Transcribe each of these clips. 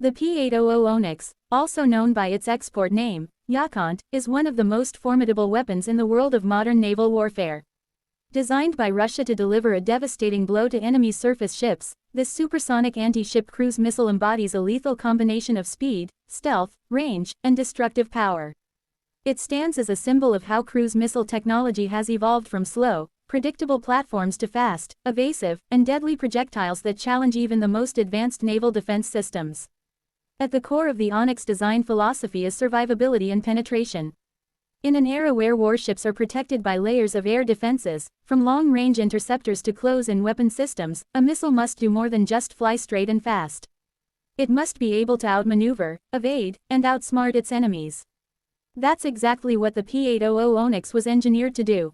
The P-800 Oniks, also known by its export name, Yakhont, is one of the most formidable weapons in the world of modern naval warfare. Designed by Russia to deliver a devastating blow to enemy surface ships, this supersonic anti-ship cruise missile embodies a lethal combination of speed, stealth, range, and destructive power. It stands as a symbol of how cruise missile technology has evolved from slow, predictable platforms to fast, evasive, and deadly projectiles that challenge even the most advanced naval defense systems. At the core of the Oniks design philosophy is survivability and penetration. In an era where warships are protected by layers of air defenses, from long-range interceptors to close-in weapon systems, a missile must do more than just fly straight and fast. It must be able to outmaneuver, evade, and outsmart its enemies. That's exactly what the P-800 Oniks was engineered to do.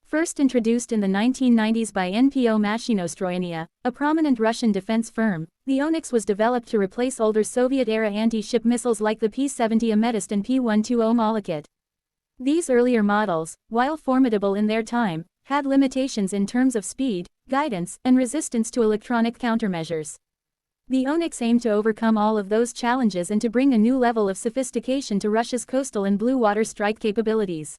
First introduced in the 1990s by NPO Mashinostroyenia, a prominent Russian defense firm, the Oniks was developed to replace older Soviet-era anti-ship missiles like the P-70 Amethyst and P-120 Malachit. These earlier models, while formidable in their time, had limitations in terms of speed, guidance, and resistance to electronic countermeasures. The Oniks aimed to overcome all of those challenges and to bring a new level of sophistication to Russia's coastal and blue water strike capabilities.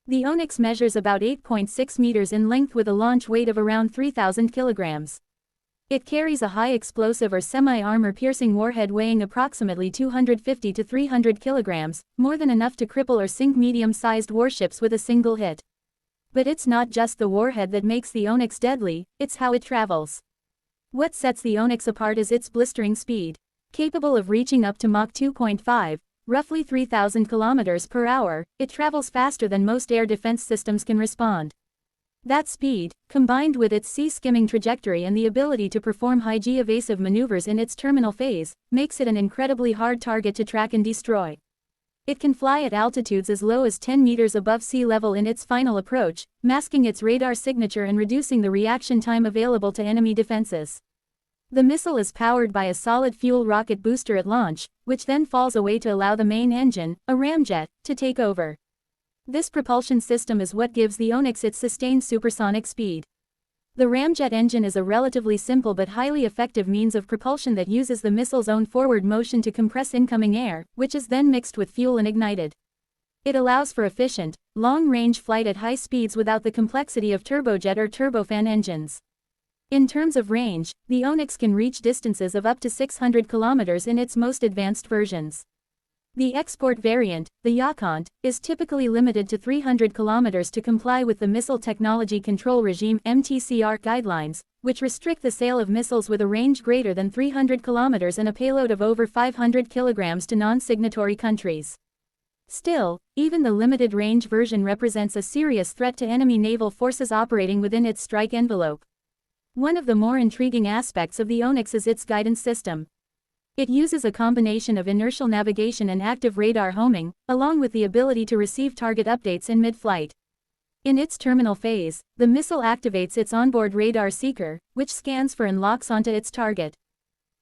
The Oniks measures about 8.6 meters in length with a launch weight of around 3,000 kilograms. It carries a high explosive or semi-armor piercing warhead weighing approximately 250 to 300 kilograms, more than enough to cripple or sink medium-sized warships with a single hit. But it's not just the warhead that makes the Oniks deadly, it's how it travels. What sets the Oniks apart is its blistering speed. Capable of reaching up to Mach 2.5, roughly 3,000 kilometers per hour, it travels faster than most air defense systems can respond. That speed, combined with its sea-skimming trajectory and the ability to perform high-G evasive maneuvers in its terminal phase, makes it an incredibly hard target to track and destroy. It can fly at altitudes as low as 10 meters above sea level in its final approach, masking its radar signature and reducing the reaction time available to enemy defenses. The missile is powered by a solid-fuel rocket booster at launch, which then falls away to allow the main engine, a ramjet, to take over. This propulsion system is what gives the Oniks its sustained supersonic speed. The ramjet engine is a relatively simple but highly effective means of propulsion that uses the missile's own forward motion to compress incoming air, which is then mixed with fuel and ignited. It allows for efficient, long-range flight at high speeds without the complexity of turbojet or turbofan engines. In terms of range, the Oniks can reach distances of up to 600 kilometers in its most advanced versions. The export variant, the Yakhont, is typically limited to 300 kilometers to comply with the Missile Technology Control Regime (MTCR) guidelines, which restrict the sale of missiles with a range greater than 300 kilometers and a payload of over 500 kilograms to non-signatory countries. Still, even the limited-range version represents a serious threat to enemy naval forces operating within its strike envelope. One of the more intriguing aspects of the Oniks is its guidance system. It uses a combination of inertial navigation and active radar homing, along with the ability to receive target updates in mid-flight. In its terminal phase, the missile activates its onboard radar seeker, which scans for and locks onto its target.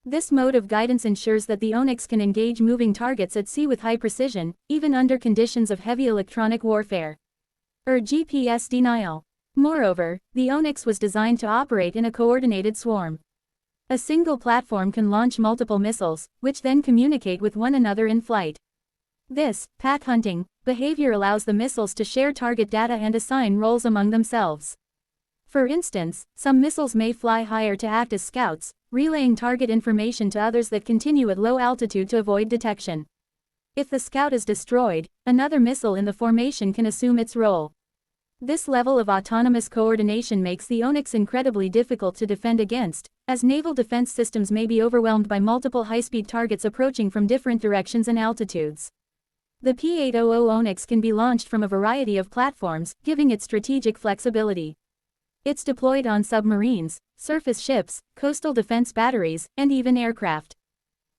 This mode of guidance ensures that the Oniks can engage moving targets at sea with high precision, even under conditions of heavy electronic warfare or GPS denial. Moreover, the Oniks was designed to operate in a coordinated swarm. A single platform can launch multiple missiles, which then communicate with one another in flight. This pack hunting behavior allows the missiles to share target data and assign roles among themselves. For instance, some missiles may fly higher to act as scouts, relaying target information to others that continue at low altitude to avoid detection. If the scout is destroyed, another missile in the formation can assume its role. This level of autonomous coordination makes the Oniks incredibly difficult to defend against, as naval defense systems may be overwhelmed by multiple high-speed targets approaching from different directions and altitudes. The P-800 Oniks can be launched from a variety of platforms, giving it strategic flexibility. It's deployed on submarines, surface ships, coastal defense batteries, and even aircraft.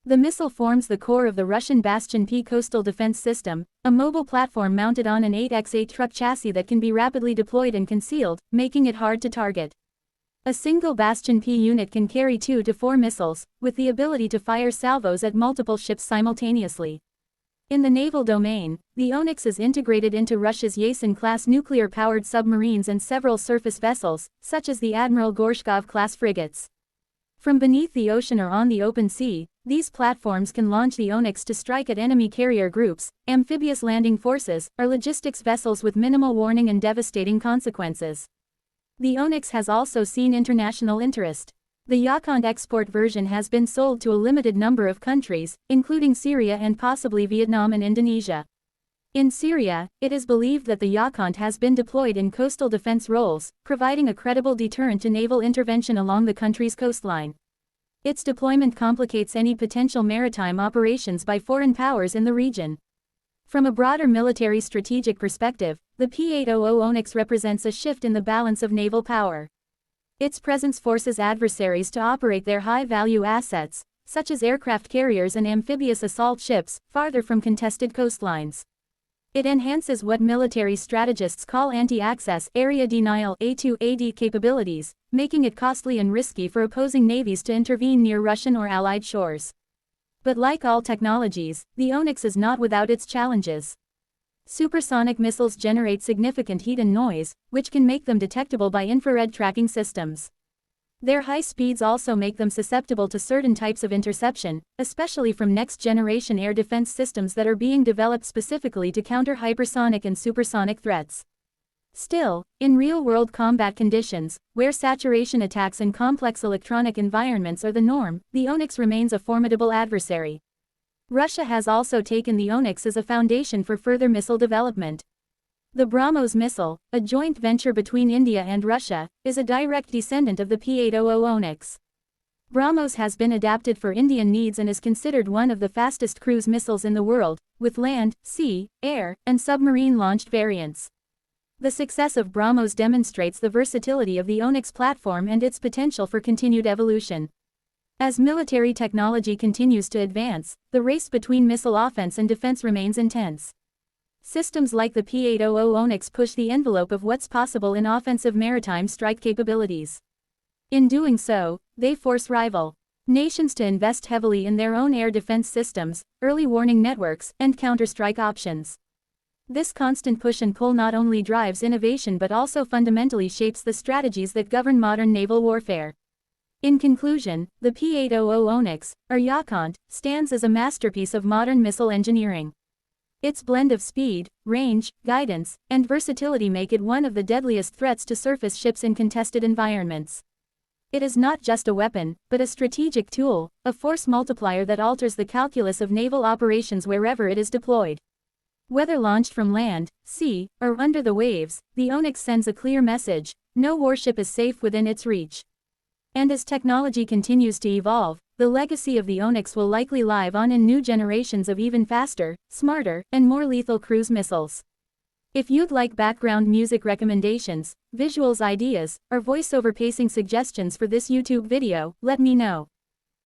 The missile forms the core of the Russian Bastion P coastal defense system, a mobile platform mounted on an 8x8 truck chassis that can be rapidly deployed and concealed, making it hard to target. A single Bastion P unit can carry 2 to 4 missiles, with the ability to fire salvos at multiple ships simultaneously. In the naval domain, the Oniks is integrated into Russia's Yakhont-class nuclear-powered submarines and several surface vessels, such as the Admiral Gorshkov-class frigates. From beneath the ocean or on the open sea, These platforms can launch the Oniks to strike at enemy carrier groups, amphibious landing forces, or logistics vessels with minimal warning and devastating consequences. The Oniks has also seen international interest. The Yakhont export version has been sold to a limited number of countries, including Syria and possibly Vietnam and Indonesia. In Syria, it is believed that the Yakhont has been deployed in coastal defense roles, providing a credible deterrent to naval intervention along the country's coastline. Its deployment complicates any potential maritime operations by foreign powers in the region. From a broader military strategic perspective, the P-800 Oniks represents a shift in the balance of naval power. Its presence forces adversaries to operate their high-value assets, such as aircraft carriers and amphibious assault ships, farther from contested coastlines. It enhances what military strategists call anti-access area denial (A2AD) capabilities, making it costly and risky for opposing navies to intervene near Russian or Allied shores. But like all technologies, the Oniks is not without its challenges. Supersonic missiles generate significant heat and noise, which can make them detectable by infrared tracking systems. Their high speeds also make them susceptible to certain types of interception, especially from next-generation air defense systems that are being developed specifically to counter hypersonic and supersonic threats. Still, in real-world combat conditions, where saturation attacks and complex electronic environments are the norm, the Oniks remains a formidable adversary. Russia has also taken the Oniks as a foundation for further missile development. The BrahMos missile, a joint venture between India and Russia, is a direct descendant of the P-800 Oniks. BrahMos has been adapted for Indian needs and is considered one of the fastest cruise missiles in the world, with land, sea, air, and submarine-launched variants. The success of BrahMos demonstrates the versatility of the Oniks platform and its potential for continued evolution. As military technology continues to advance, the race between missile offense and defense remains intense. Systems like the P-800 Oniks push the envelope of what's possible in offensive maritime strike capabilities. In doing so, they force rival nations to invest heavily in their own air defense systems, early warning networks, and counterstrike options. This constant push and pull not only drives innovation but also fundamentally shapes the strategies that govern modern naval warfare. In conclusion, the P-800 Oniks, or Yakhont, stands as a masterpiece of modern missile engineering. Its blend of speed, range, guidance, and versatility make it one of the deadliest threats to surface ships in contested environments. It is not just a weapon, but a strategic tool, a force multiplier that alters the calculus of naval operations wherever it is deployed. Whether launched from land, sea, or under the waves, the Oniks sends a clear message: no warship is safe within its reach. And as technology continues to evolve, the legacy of the Oniks will likely live on in new generations of even faster, smarter, and more lethal cruise missiles. If you'd like background music recommendations, visuals ideas, or voiceover pacing suggestions for this YouTube video, let me know.